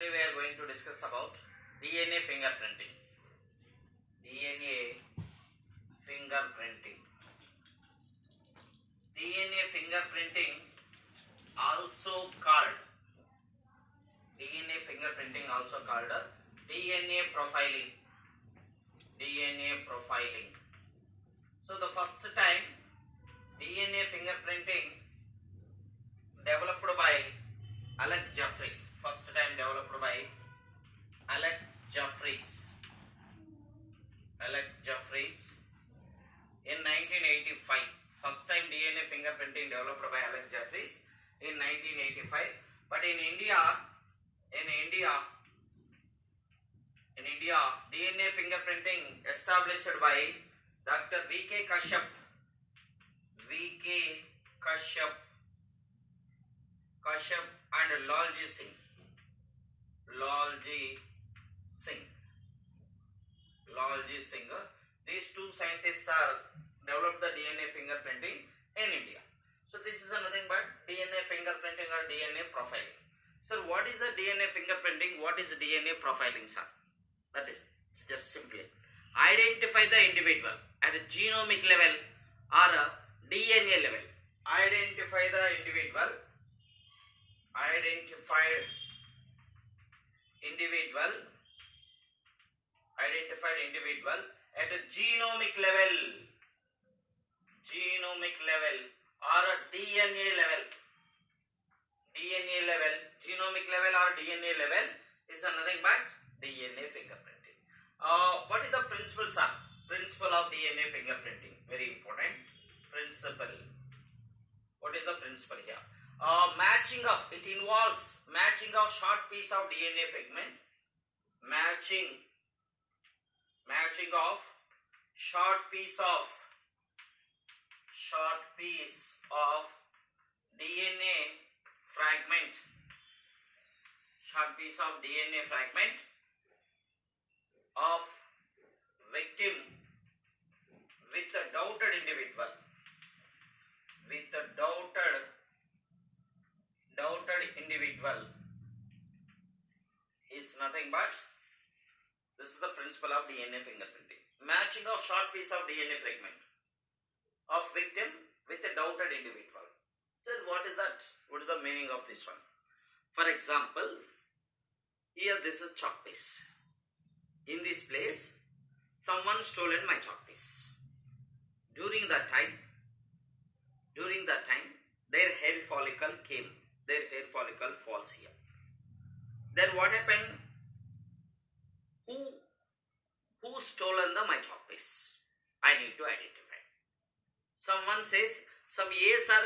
Today we are going to discuss about DNA fingerprinting. DNA fingerprinting. DNA fingerprinting also called DNA profiling. DNA profiling. So the first time DNA fingerprinting developed by Alec Jeffreys. First time developed by Alec Jeffreys in 1985. First time DNA fingerprinting developed by Alec Jeffreys in 1985. But in India, DNA fingerprinting established by Dr. V.K. Kashyap and Lalji Singh. These two scientists are developed the DNA fingerprinting in India. So this is nothing but DNA fingerprinting or DNA profiling. Sir, what is the DNA fingerprinting? What is DNA profiling, sir? That is just simply identify the individual at a genomic level or a DNA level. Identified individual at a genomic level or a DNA level. Genomic level or DNA level is nothing but DNA fingerprinting. What is the principle, sir? Principle of DNA fingerprinting. Very important principle. What is the principle here? It involves matching of short piece of DNA fragment. Matching of short piece of DNA fragment. Of victim with a doubted individual. Is nothing but, this is the principle of DNA fingerprinting. Matching of short piece of DNA fragment of victim with a doubted individual. Sir, what is that? What is the meaning of this one? For example, here this is chalk piece. In this place, someone stolen my chalk piece. During that time, their hair follicle came. Their hair follicle falls here. Then what happened? Who stolen my chalk piece? I need to identify. Someone says some A sir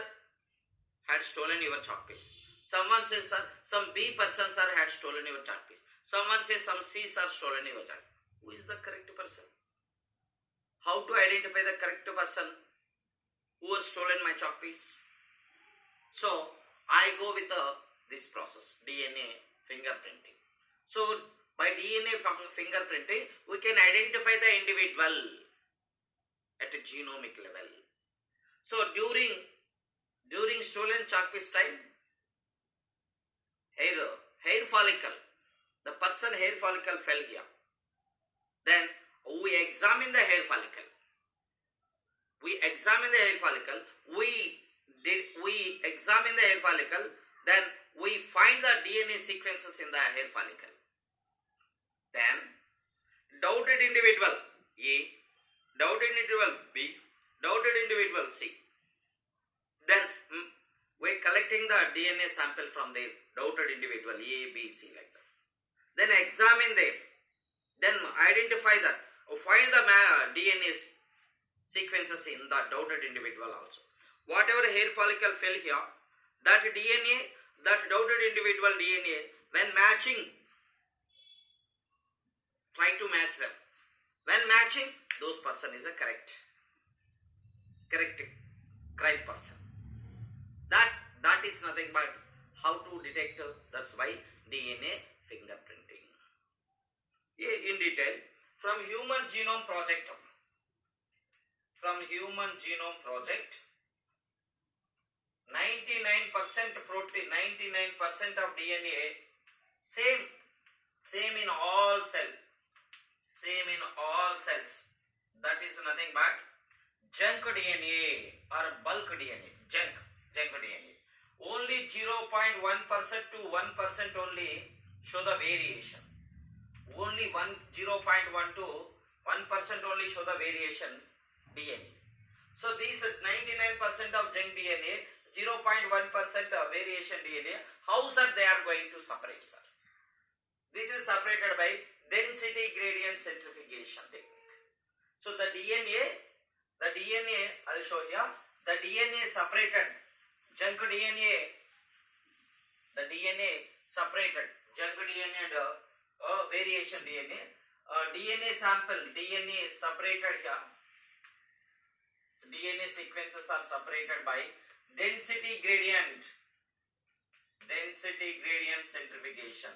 had stolen your chalk piece. Someone says sir, some B person sir had stolen your chalk piece. Someone says some C sir stolen your chalk. Who is the correct person? How to identify the correct person who has stolen my chalk piece? So I go with this process, DNA fingerprinting. So by DNA fingerprinting, we can identify the individual at a genomic level. So during stolen chalk piece time, hair follicle, the person hair follicle fell here. Then we examine the hair follicle. Then we find the DNA sequences in the hair follicle. Then doubted individual A, doubted individual B, doubted individual C. Then we're collecting the DNA sample from the doubted individual A, B, C like that. Then examine them. Then identify that. Find the DNA sequences in the doubted individual also. Whatever hair follicle fell here, that DNA, that doubted individual DNA, when matching, try to match them. When matching, those person is a correct person. That is nothing but how to detect. That's why DNA fingerprinting. In detail, from Human Genome Project, 99% protein, 99% of DNA, same Same in all cells. Same in all cells. That is nothing but junk DNA or bulk DNA. Junk DNA. Only 0.1% to 1% only show the variation. Only 0.1 to 1% only show the variation DNA. So these 99% of junk DNA, 0.1% of variation DNA, how sir they are going to separate, sir? This is separated by density gradient centrifugation technique. So the DNA, I will show here, the DNA separated, junk DNA, the DNA separated, junk DNA and variation DNA, DNA sample, DNA is separated here. DNA sequences are separated by density gradient centrifugation.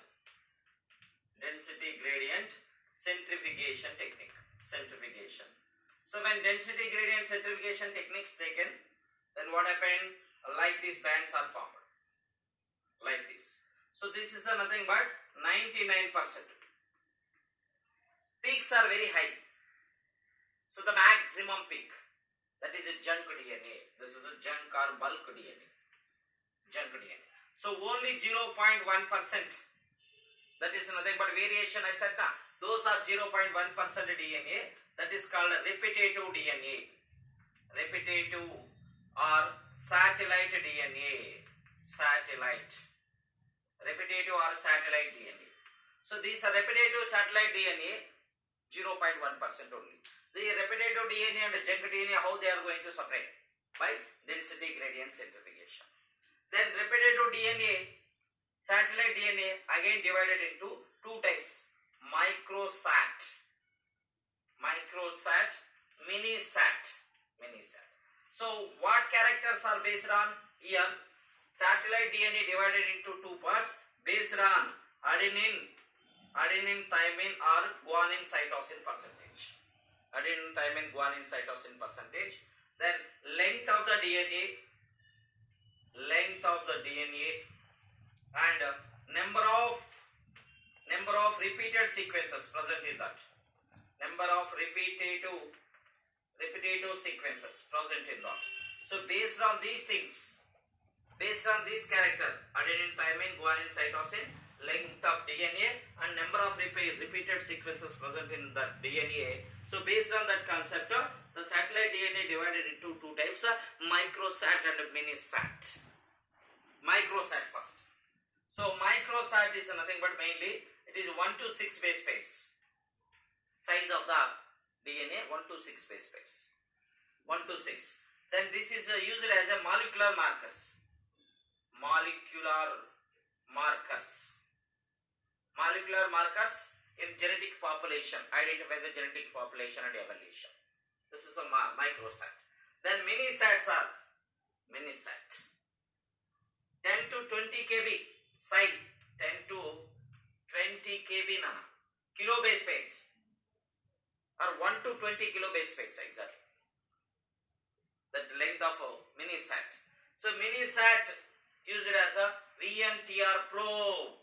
Density gradient centrifugation technique. Centrifugation. So when density gradient centrifugation techniques taken, then what happened? Like these bands are formed. Like this. So this is nothing but 99%. Peaks are very high. So the maximum peak, that is a junk DNA. This is a junk or bulk DNA. Junk DNA. So only 0.1%. That is nothing but variation. I said now, those are 0.1% DNA. That is called repetitive DNA. Repetitive or satellite DNA. Satellite. Repetitive or satellite DNA. So these are repetitive satellite DNA, 0.1% only. The repetitive DNA and the junk DNA, how they are going to separate? By density gradient centrifugation. Then repetitive DNA, satellite DNA, again divided into two types. Microsat, minisat. So what characters are based on? Here, satellite DNA divided into two parts based on adenine, thymine or guanine cytosine percentage. Adenine, thymine, guanine cytosine percentage. Then length of the DNA and number of repeated sequences present in that. Number of repetitive sequences present in that. So based on these things, based on this character, adenine, thymine, guanine, cytosine, length of DNA and number of repeated sequences present in that DNA. So based on that concept, the satellite DNA divided into two types, microsat and minisat. Microsat first. So microsat is nothing but mainly it is 1 to 6 base pairs. Size of the DNA 1 to 6 base pairs. 1 to 6. Then this is used as a molecular markers. Molecular markers in genetic population. Identify the genetic population and evolution. This is a microsat. Then minisats are 10 to 20 kb size. 10 to 20 kb kilo base pairs. Or 1 to 20 kilo base pairs exactly. That length of a minisat. So minisat used as a VNTR probe.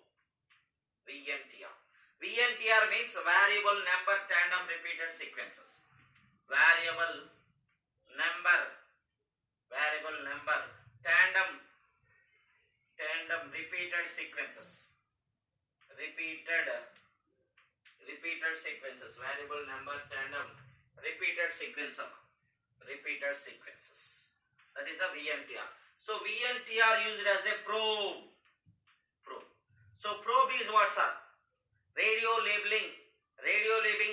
VNTR means variable number tandem repeated sequences. Variable number tandem repeated sequences. Repeated sequences. Variable number tandem repeated sequences. That is a VNTR. So VNTR used as a probe. So probe is what, sir? Radio labeling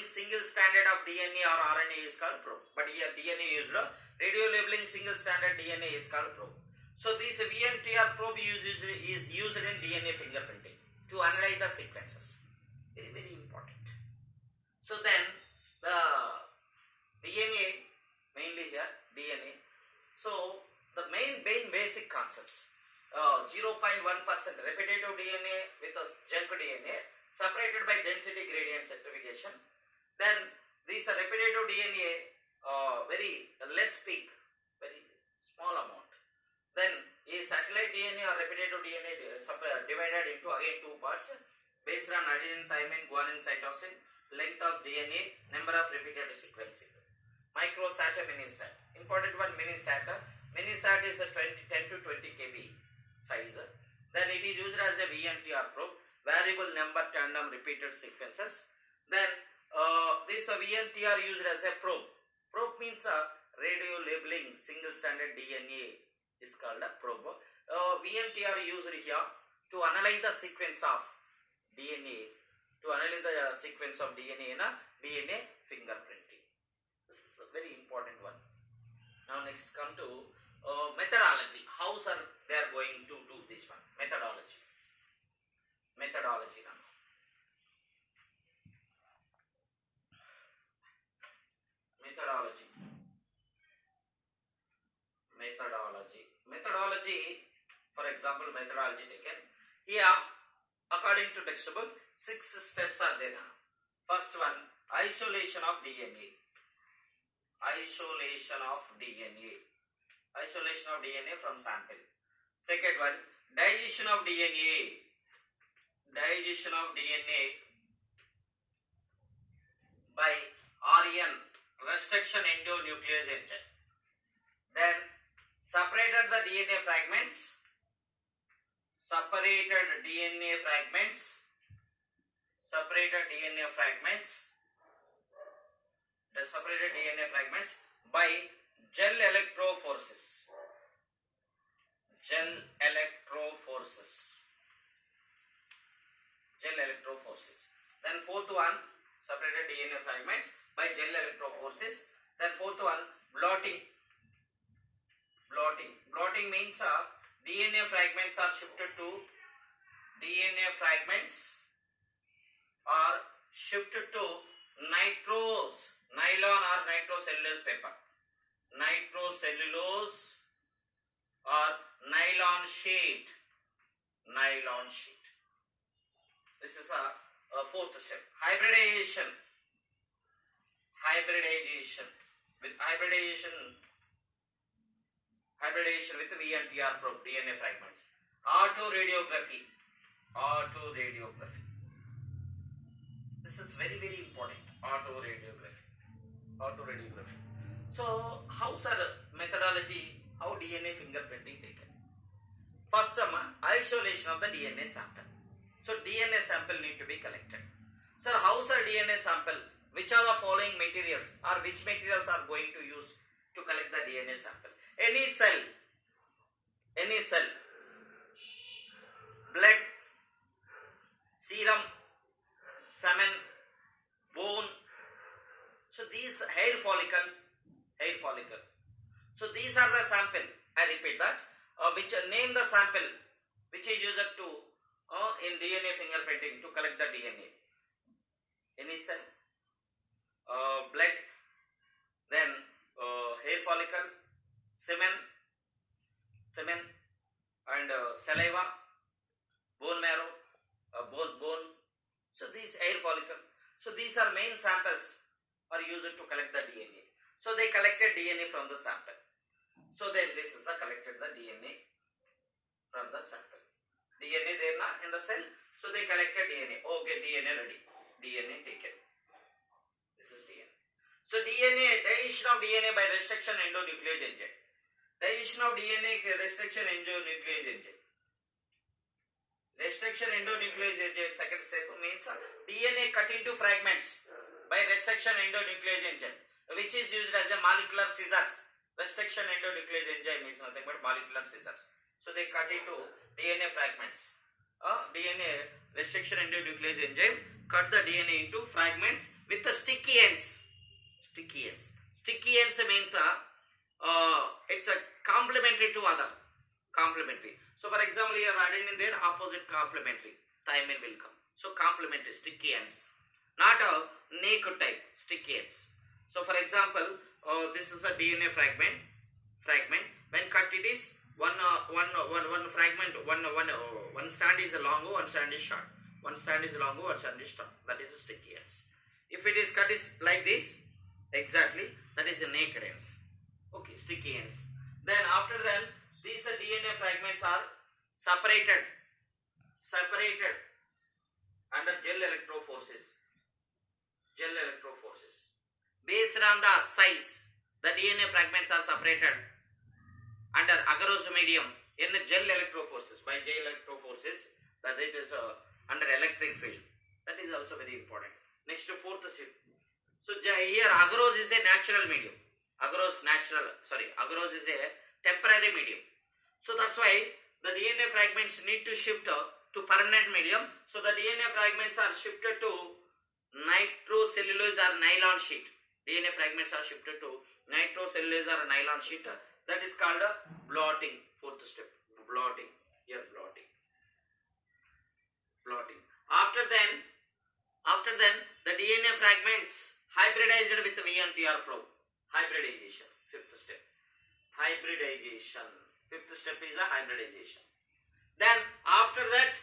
single stranded of DNA or RNA is called probe. But here DNA used, radio labeling single stranded DNA is called probe. So this VNTR probe is used in DNA fingerprinting to analyze the sequences. Very, very important. So then the DNA, mainly here DNA. So the main basic concepts. 0.1% repetitive DNA with a junk DNA separated by density gradient centrifugation. Then these repetitive DNA very less peak, very small amount. Then is satellite DNA or repetitive DNA divided into again two parts based on adenine, thymine, guanine, cytosine, length of DNA, number of repeated sequencing. Microsat, minisat. Important one, minisat. Minisat is a 10 to 20 kb size. Then it is used as a VNTR probe, variable number tandem repeated sequences. Then this VNTR used as a probe. Probe means radio labeling single stranded DNA is called a probe. VNTR used here to analyze the sequence of DNA, in a DNA fingerprinting. This is a very important one. Now next come to methodology. How sir they are going to do this one? Methodology now. Methodology, for example, methodology taken here according to textbook, 6 steps are there now. First one, isolation of DNA from sample. Second one, digestion of DNA by RN, restriction endonuclease enzyme. Then separated DNA fragments by gel electrophorus. Then fourth one, separated DNA fragments by gel electrophorus. Then fourth one, blotting means DNA fragments are shifted to nylon or nitrocellulose paper. Nylon sheet. This is a fourth step. Hybridization with VNTR probe, DNA fragments. Autoradiography. This is very, very important. Autoradiography. So, how sir methodology, how DNA fingerprinting taken? First, isolation of the DNA sample. So, DNA sample need to be collected. Sir, how sir DNA sample? Which are the following materials or which materials are going to use to collect the DNA sample? Any cell, blood, serum, semen, bone. So these hair follicle. So these are the sample. I repeat that. Which name the sample which is used to in DNA fingerprinting to collect the DNA. Any cell, blood, then hair follicle, semen, and saliva, bone marrow, bone. So these hair follicle. So these are main samples are used to collect the DNA. So they collected DNA from the sample. So then this is the collected the DNA from the sample. DNA there in the cell. So they collected DNA. Okay, DNA ready. DNA taken. This is DNA. So digestion of DNA by restriction endonuclease enzyme. Restriction endonuclease enzyme, second step means DNA cut into fragments by restriction endonuclease enzyme, which is used as a molecular scissors. Restriction endonuclease enzyme is nothing but molecular scissors. So they cut into DNA fragments. DNA restriction endonuclease enzyme cut the DNA into fragments with the sticky ends. Sticky ends means it's a complementary to other. Complementary. So for example, here adenine there, opposite complementary. Thymine will come. So complementary, sticky ends. Not a naked type, sticky ends. So for example, this is a DNA fragment. When cut it is one fragment, one strand is long, one strand is short. One strand is long, one strand is short. That is a sticky ends. If it is cut is like this, exactly, that is a naked ends. Okay, sticky ends. Then after that, these DNA fragments are separated under gel electroforces. Gel electroforces. Based on the size, the DNA fragments are separated under agarose medium in the gel electroforces. By gel electroforces, that it is under electric field. That is also very important. Next, fourth shift. So here agarose is a natural medium. Agarose is a temporary medium. So that's why the DNA fragments need to shift to permanent medium. So the DNA fragments are shifted to nitrocellulose or nylon sheet. DNA fragments are shifted to nitrocellulose or nylon sheet. That is called blotting. Fourth step, blotting. Here blotting. After then, the DNA fragments hybridized with VNTR probe. Hybridization. Fifth step. Hybridization. Fifth step is a hybridization. Then after that,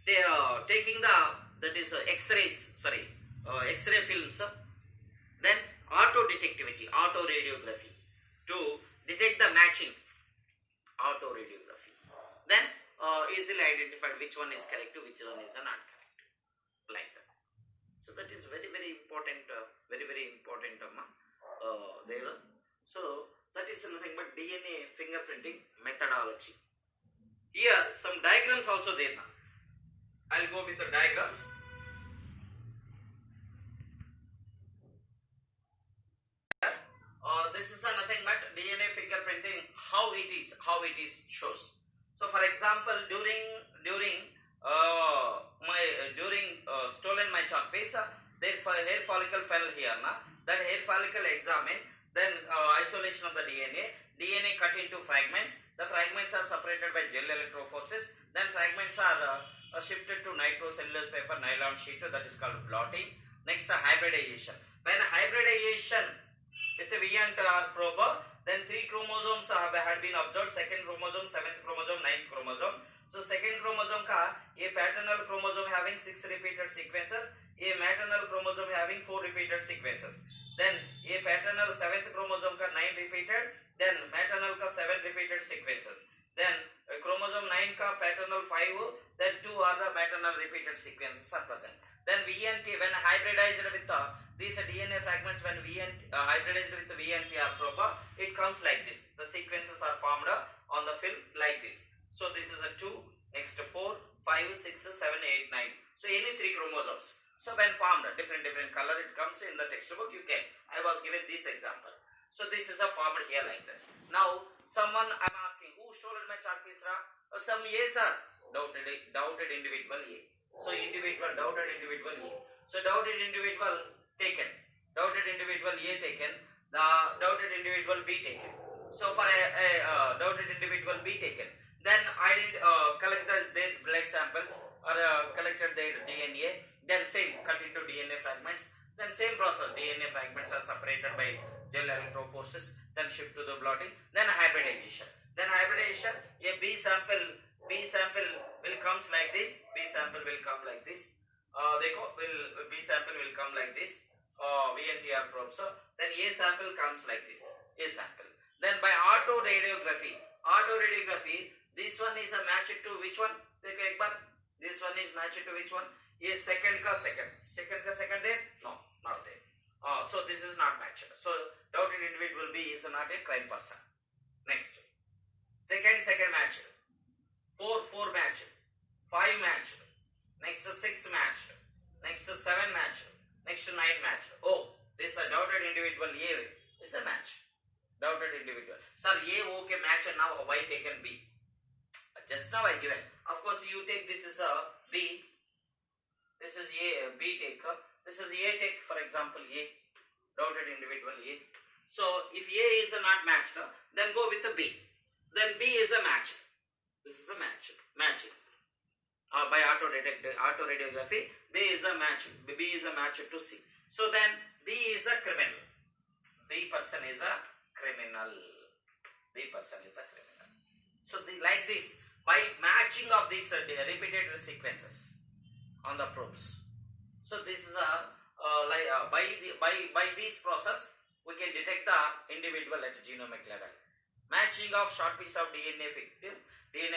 they are taking X-ray films. Then auto detectivity, auto radiography to detect the matching. Auto radiography. Then easily identified which one is correct, which one is not correct, like that. So that is very important, very important there. So that is nothing but DNA fingerprinting methodology. Here some diagrams also there now. I'll go with the diagrams. This is nothing but DNA fingerprinting, how it is shows. So for example, during stolen my chalk piece, their hair follicle fell here. That hair follicle examined, then isolation of the DNA cut into fragments. The fragments are separated by gel electroforces. Then fragments are shifted to nitrocellulose paper nylon sheet, that is called blotting. Next, hybridization. When hybridization with the VNTR probe, then 3 chromosomes had been observed. Second chromosome, 7th chromosome, 9th chromosome. So second chromosome ka a paternal chromosome having 6 repeated sequences, a maternal chromosome having 4 repeated sequences. Then a paternal 7th chromosome ka 9 repeated, then maternal ka 7 repeated sequences. Then chromosome 9 ka paternal 5, then 2 are the maternal repeated sequences are present. Then VNT, when hybridized with these DNA fragments, when hybridized with the VNTR probe, it comes like this. The sequences are formed on the film like this. So this is a 2, next 4, 5, 6, 7, 8, 9. So any 3 chromosomes. So when formed, different color it comes in the textbook. You can. I was given this example. So this is a formed here like this. Now someone, I'm asking, who stole my chalk piece? Some A, sir. Doubted individual A. So doubted individual A. So doubted individual taken. Doubted individual A taken. The doubted individual B taken. So for a doubted individual B taken, then I didn't collect their blood samples or collected their DNA. Then same, cut into DNA fragments. Then same process, DNA fragments are separated by gel electroforces. Then shift to the blotting. Then hybridization. A B sample will comes like this. B sample will come like this. B sample will come like this. VNTR probe. So then A sample comes like this. A sample. Then by auto radiography, this one is a match to which one? This one is matched to which one? A second there? No, not there. So this is not matched. So doubted individual B is not a crime person. Next, second matched, 4 matched, 5 matched, next 6 matched, next 7 matched, next 9 matched. Oh, this is a doubted individual A is a match. Doubted individual. Sir, A okay match and now why taken B? Just now I given. Of course you take this is a B. This is A, B take. This is A take, for example A. Doubted individual A. So if A is not matched, then go with the B. Then B is a match. This is a match. Matching. By auto radiography, B is a match. B is a match to C. So then B is a criminal. B person is a criminal. B person is the criminal. So like this, by matching of these repeated sequences on the probes. So this is by this process we can detect the individual at genomic level. Matching of short piece of DNA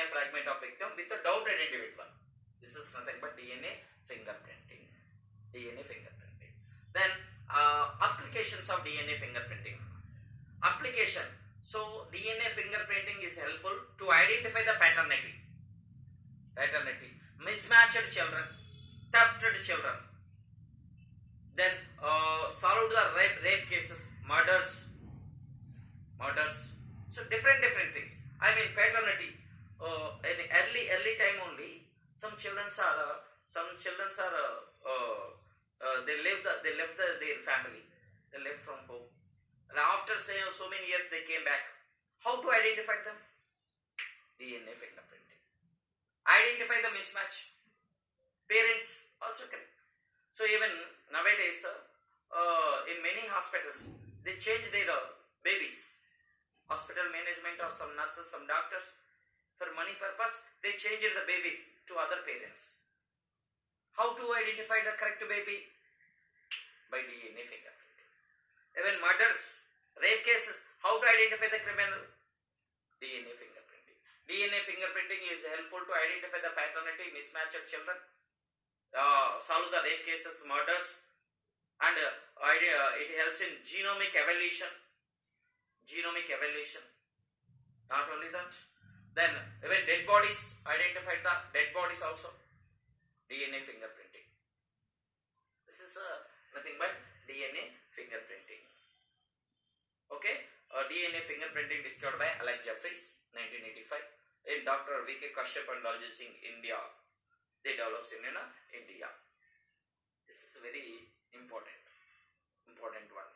fragment of victim with the doubted individual. This This is nothing but DNA fingerprinting. DNA fingerprinting. Then applications of DNA fingerprinting. Application. So DNA fingerprinting is helpful to identify the paternity. Mismatched children, thefted children. Then solved the rape cases, murders. So different things. I mean paternity. In early time only, some children are they left their family. They left from home. And after so many years they came back. How to identify them? DNA fingerprinting. Identify the mismatch. Parents also can. So even nowadays, in many hospitals, they change their babies. Hospital management or some nurses, some doctors, for money purpose, they change the babies to other parents. How to identify the correct baby? By DNA fingerprinting. Even murders, rape cases, how to identify the criminal? DNA fingerprinting. DNA fingerprinting is helpful to identify the paternity, mismatch of children, solve the rape cases, murders, and it helps in genomic evolution. Not only that, then even dead bodies, identify the dead bodies also. DNA fingerprinting. This is nothing but DNA fingerprinting. Okay, DNA fingerprinting discovered by Alex Jeffries, 1985. In Dr. V.K. Kashyap and Daljit Singh, India. They developed in India. This is very important one.